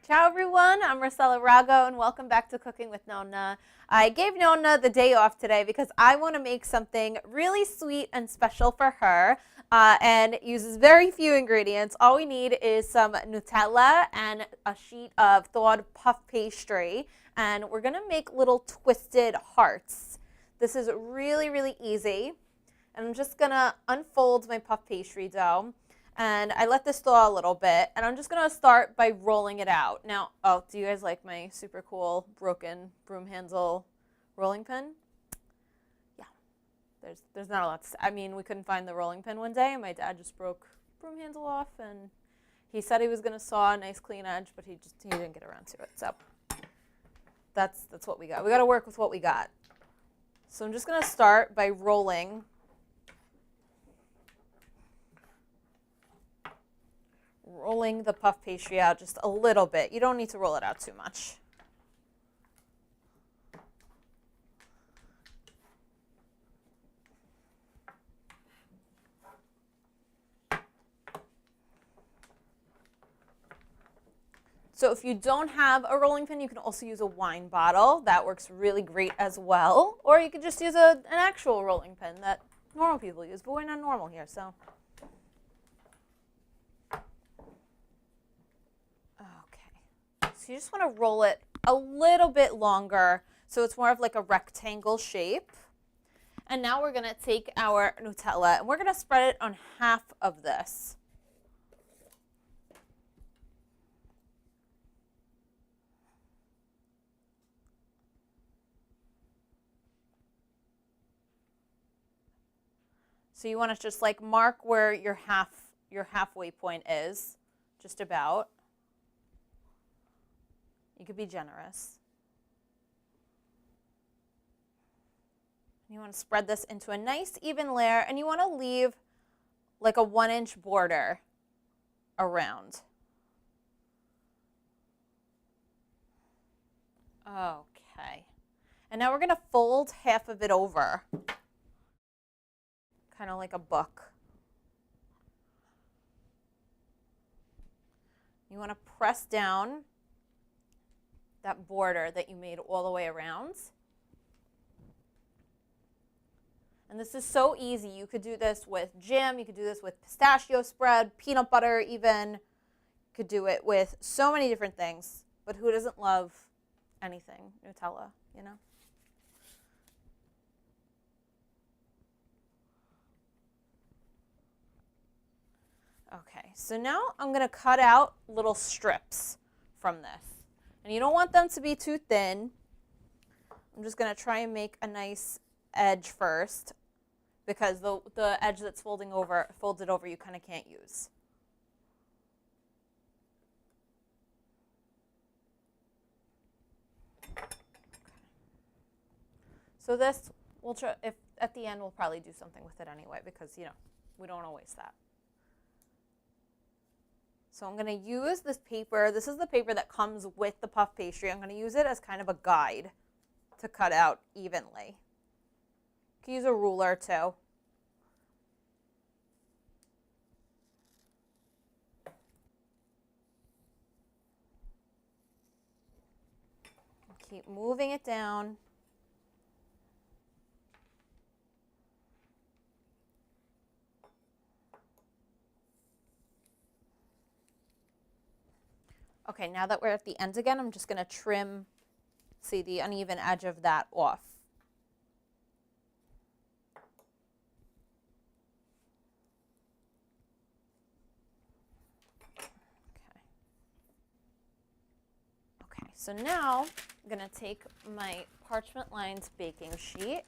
Ciao everyone, I'm Rossella Rago and welcome back to Cooking with Nonna. I gave Nonna the day off today because I want to make something really sweet and special for her and it uses very few ingredients. All we need is some Nutella and a sheet of thawed puff pastry, and we're going to make little twisted hearts. This is really easy, and I'm just going to unfold my puff pastry dough. And I let this thaw a little bit, and I'm just going to start by rolling it out. Now, do you guys like my super cool broken broom handle rolling pin? Yeah, there's not a lot to say. I mean, we couldn't find the rolling pin one day, and my dad just broke broom handle off, and he said he was going to saw a nice clean edge, but he didn't get around to it. So that's what we got. We got to work with what we got. So I'm just going to start by rolling the puff pastry out just a little bit. You don't need to roll it out too much. So if you don't have a rolling pin, you can also use a wine bottle. That works really great as well. Or you could just use an actual rolling pin that normal people use, but we're not normal here, so. So you just want to roll it a little bit longer so it's more of like a rectangle shape. And now we're going to take our Nutella and we're going to spread it on half of this. So you want to just like mark where your halfway point is, just about. You could be generous. You want to spread this into a nice even layer, and you want to leave like a 1-inch border around. Okay. And now we're going to fold half of it over, kind of like a book. You want to press down that border that you made all the way around. And this is so easy. You could do this with jam, you could do this with pistachio spread, peanut butter even. You could do it with so many different things, but who doesn't love anything Nutella, you know? Okay, so now I'm going to cut out little strips from this. And you don't want them to be too thin. I'm just going to try and make a nice edge first because the edge that's folded over you kind of can't use. So this, we'll try, if at the end we'll probably do something with it anyway because, you know, we don't want to waste that. So I'm going to use this paper. This is the paper that comes with the puff pastry. I'm going to use it as kind of a guide to cut out evenly. You can use a ruler too. Keep moving it down. Okay, now that we're at the end again, I'm just going to trim, see, the uneven edge of that off. Okay, so now I'm going to take my parchment lined baking sheet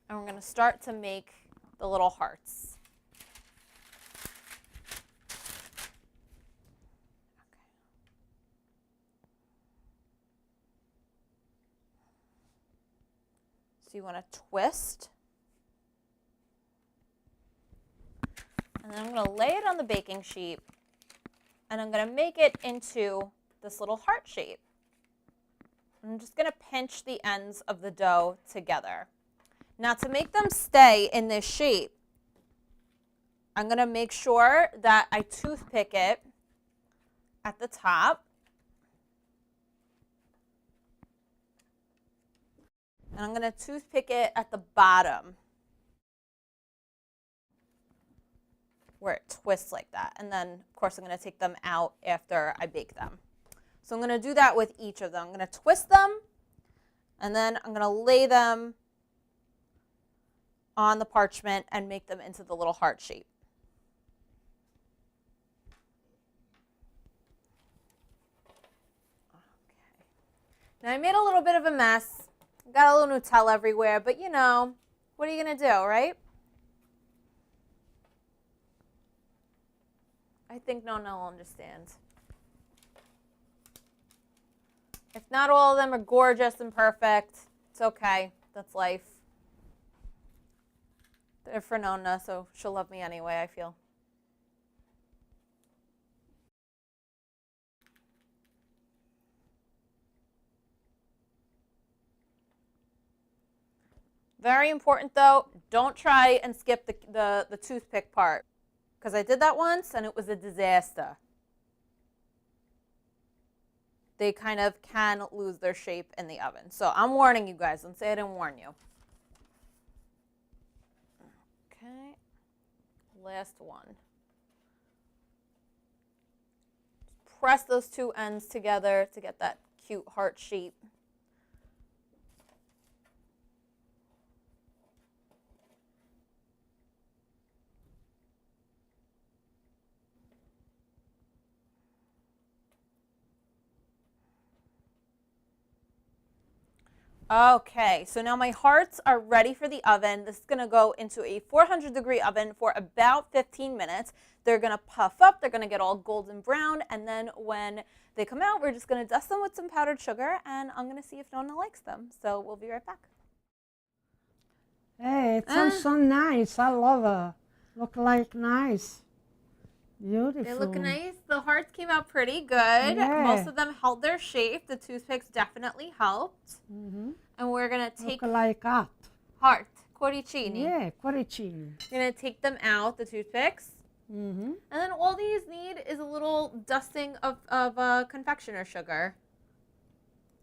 and we're going to start to make the little hearts. So you want to twist, and then I'm going to lay it on the baking sheet, and I'm going to make it into this little heart shape. I'm just going to pinch the ends of the dough together. Now to make them stay in this shape, I'm going to make sure that I toothpick it at the top. And I'm going to toothpick it at the bottom where it twists like that. And then, of course, I'm going to take them out after I bake them. So I'm going to do that with each of them. I'm going to twist them, and then I'm going to lay them on the parchment and make them into the little heart shape. Okay. Now I made a little bit of a mess. Got a little Nutella everywhere, but you know, what are you going to do, right? I think Nonna will understand. If not all of them are gorgeous and perfect, it's okay. That's life. They're for Nonna, so she'll love me anyway, I feel. Very important though, don't try and skip the toothpick part, because I did that once and it was a disaster. They kind of can lose their shape in the oven. So I'm warning you guys. Don't say I didn't warn you. Okay, last one. Just press those two ends together to get that cute heart shape. Okay, so now my hearts are ready for the oven. This is going to go into a 400-degree oven for about 15 minutes. They're going to puff up, they're going to get all golden brown, and then when they come out, we're just going to dust them with some powdered sugar, and I'm going to see if Nonna likes them. So we'll be right back. Hey, it sounds so nice. I love it. Look like nice. Beautiful. They look nice. The hearts came out pretty good. Yeah. Most of them held their shape. The toothpicks definitely helped. Mm-hmm. And we're going to take Look like that. heart, cuoricini. Yeah, cuoricini. We're going to take them out, the toothpicks. Mm-hmm. And then all these need is a little dusting of confectioner sugar.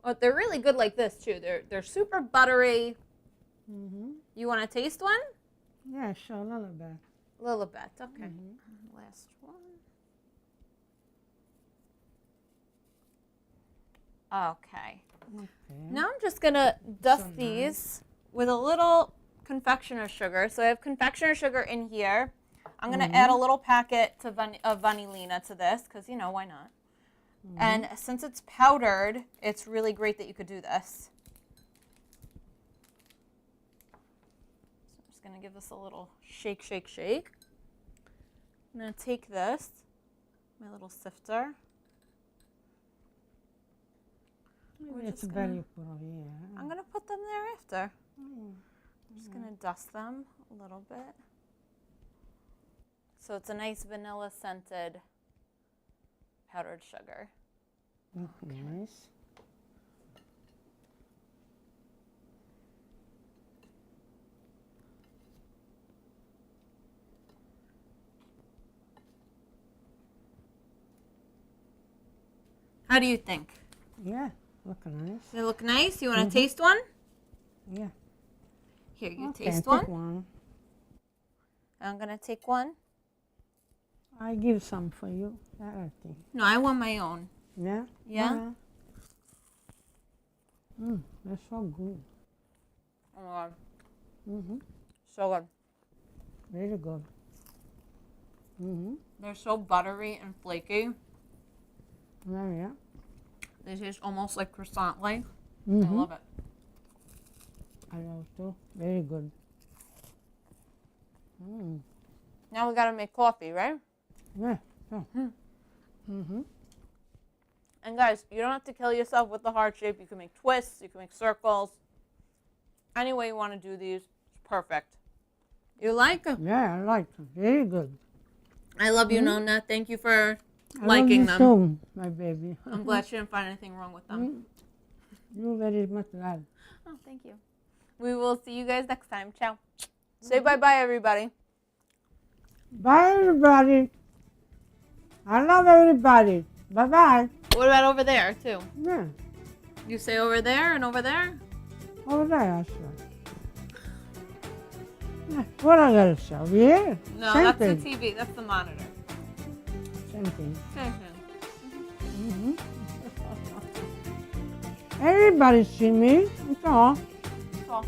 Oh, they're really good like this too. They're super buttery. Mm-hmm. You want to taste one? Yeah, sure, a little bit. A little bit. Okay. Mm-hmm. Last one. Okay. Okay. Now I'm just going to dust So these nice. with a little confectioner sugar. So I have confectioner sugar in here. I'm going to add a little packet of vanillina to this because, you know, why not? And since it's powdered, it's really great that you could do this. So I'm just going to give this a little shake, shake, shake. I'm going to take this, my little sifter. Maybe it's very poor, yeah. I'm going to put them there after. Mm. I'm just going to dust them a little bit. So it's a nice vanilla scented powdered sugar. Nice. How do you think? Yeah, look nice. They look nice. You want to taste one? Yeah. Here, you Okay, taste take one. one. I'm going to take one. I give some for you. I think. No, I want my own. Yeah? Yeah? They're so good. Oh my God. Mm-hmm. So good. Very good. Mm-hmm. They're so buttery and flaky. Yeah. They taste almost like croissant-like. Mm-hmm. I love it. I love too. Very good. Mm. Now we got to make coffee, right? Yeah. Mm-hmm. And guys, you don't have to kill yourself with the heart shape. You can make twists. You can make circles. Any way you want to do these, it's perfect. You like them? Yeah, I like them. Very good. I love you, Nonna. Thank you for I liking love them. you too, my baby. I'm glad she didn't find anything wrong with them. You're very much glad. Oh, thank you. We will see you guys next time. Ciao. Say bye-bye, everybody. Bye, everybody. I love everybody. Bye-bye. What about over there, too? Yeah. You say over there and over there? Over there, I said. Yeah. What I gotta show you? Here. No, Same that's thing. the TV. That's the monitor. Same thing. Same thing. Everybody see me. That's all. That's all.